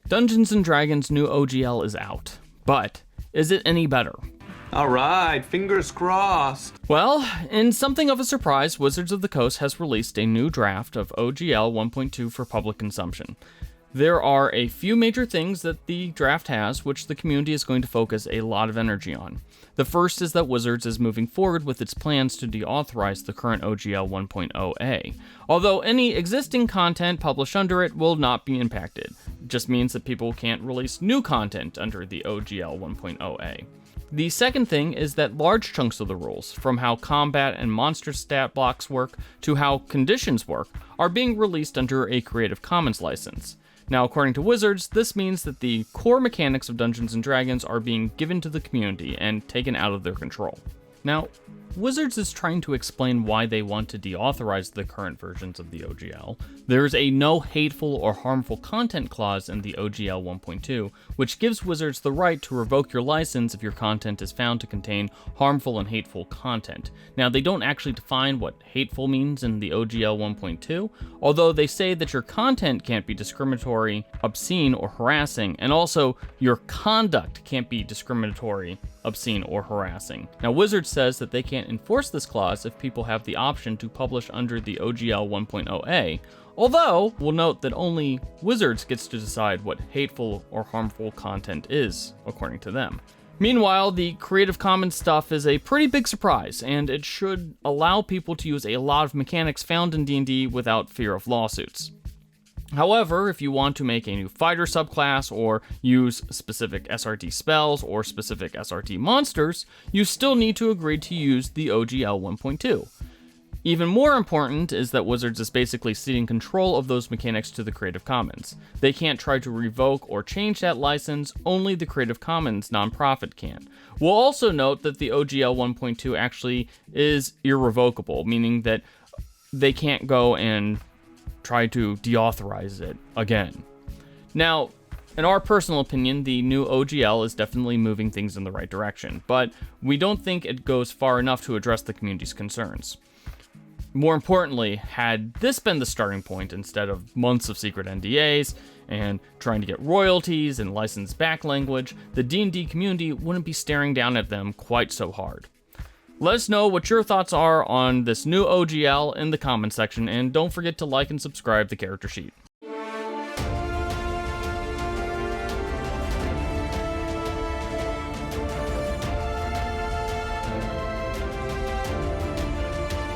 Dungeons & Dragons' new OGL is out, but is it any better? Alright, fingers crossed. Well, in something of a surprise, Wizards of the Coast has released a new draft of OGL 1.2 for public consumption. There are a few major things that the draft has, which the community is going to focus a lot of energy on. The first is that Wizards is moving forward with its plans to deauthorize the current OGL 1.0a, although any existing content published under it will not be impacted. It just means that people can't release new content under the OGL 1.0a. The second thing is that large chunks of the rules, from how combat and monster stat blocks work to how conditions work, are being released under a Creative Commons license. Now, according to Wizards, this means that the core mechanics of Dungeons & Dragons are being given to the community and taken out of their control. Now, Wizards is trying to explain why they want to deauthorize the current versions of the OGL. There's a no hateful or harmful content clause in the OGL 1.2, which gives Wizards the right to revoke your license if your content is found to contain harmful and hateful content. Now, they don't actually define what hateful means in the OGL 1.2, although they say that your content can't be discriminatory, obscene, or harassing, and also your conduct can't be discriminatory, obscene, or harassing. Now, Wizards says that they can't enforce this clause if people have the option to publish under the OGL 1.0a, although we'll note that only Wizards gets to decide what hateful or harmful content is, according to them. Meanwhile, the Creative Commons stuff is a pretty big surprise, and it should allow people to use a lot of mechanics found in D&D without fear of lawsuits. However, if you want to make a new fighter subclass or use specific SRT spells or specific SRT monsters, you still need to agree to use the OGL 1.2. Even more important is that Wizards is basically ceding control of those mechanics to the Creative Commons. They can't try to revoke or change that license, only the Creative Commons nonprofit can. We'll also note that the OGL 1.2 actually is irrevocable, meaning that they can't go and try to deauthorize it again. Now, in our personal opinion, the new OGL is definitely moving things in the right direction, but we don't think it goes far enough to address the community's concerns. More importantly, had this been the starting point instead of months of secret NDAs and trying to get royalties and licensed back language, the D&D community wouldn't be staring down at them quite so hard. Let us know what your thoughts are on this new OGL in the comments section, and don't forget to like and subscribe to Character Sheet.